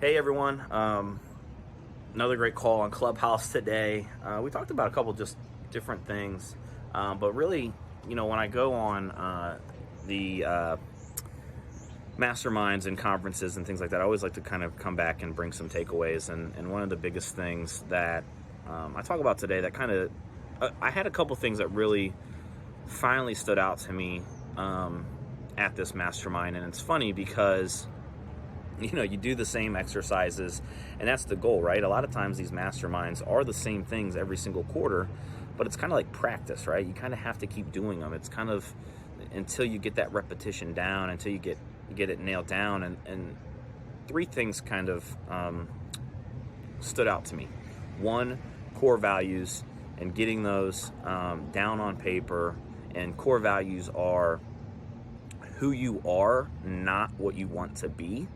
Hey everyone, another great call on Clubhouse today. We talked about a couple just different things, but really, when I go on the masterminds and conferences and things like that, I always like to kind of come back and bring some takeaways. And one of the biggest things that I talk about today that kind of, I had a couple things that really finally stood out to me at this mastermind. And it's funny because you do the same exercises, and that's the goal, right? A lot of times these masterminds are the same things every single quarter, but it's kind of like practice, right? You kind of have to keep doing them. It's kind of until you get that repetition down, until you get it nailed down. And three things kind of stood out to me. One, core values, and getting those down on paper. And core values are who you are, not what you want to be.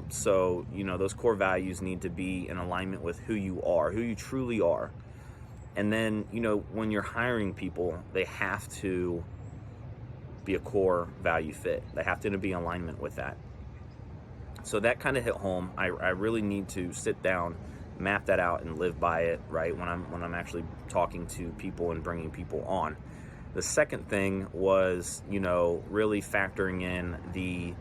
So those core values need to be in alignment with who you are, who you truly are. And then, when you're hiring people, they have to be a core value fit. They have to be in alignment with that. So that kind of hit home. I really need to sit down, map that out, and live by it, right? When I'm actually talking to people and bringing people on. The second thing was, really factoring in the,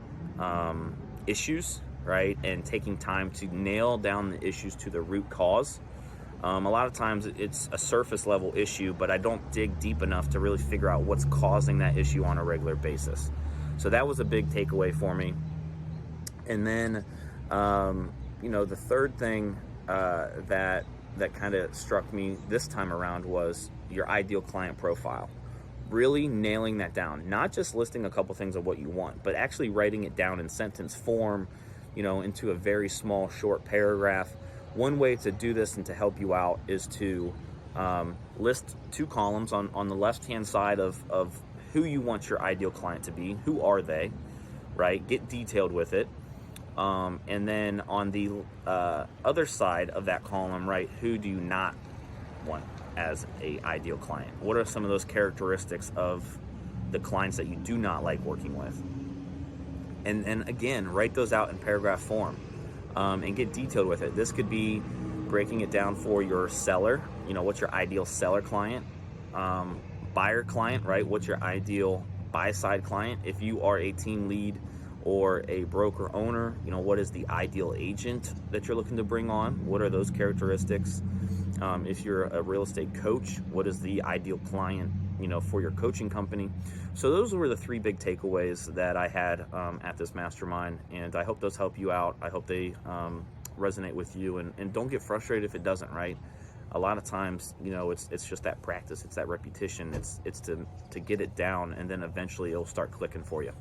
issues, right? And taking time to nail down the issues to the root cause. A lot of times it's a surface level issue, but I don't dig deep enough to really figure out what's causing that issue on a regular basis. So that was a big takeaway for me. And then, the third thing that kind of struck me this time around was your ideal client profile. Really nailing that down, not just listing a couple things of what you want, but actually writing it down in sentence form, into a very small, short paragraph. One way to do this and to help you out is to list two columns on the left-hand side of who you want your ideal client to be. Who are they, right? Get detailed with it. And then on the other side of that column, right, who do you not want as a ideal client? What are some of those characteristics of the clients that you do not like working with? And again, write those out in paragraph form and get detailed with it. This could be breaking it down for your seller. What's your ideal seller client? Buyer client, right? What's your ideal buy side client? If you are a team lead or a broker owner, what is the ideal agent that you're looking to bring on? What are those characteristics? If you're a real estate coach, what is the ideal client, for your coaching company? So those were the three big takeaways that I had at this mastermind, and I hope those help you out. I hope they resonate with you, and don't get frustrated if it doesn't, right? A lot of times, it's just that practice, it's that repetition, it's to get it down, and then eventually it'll start clicking for you.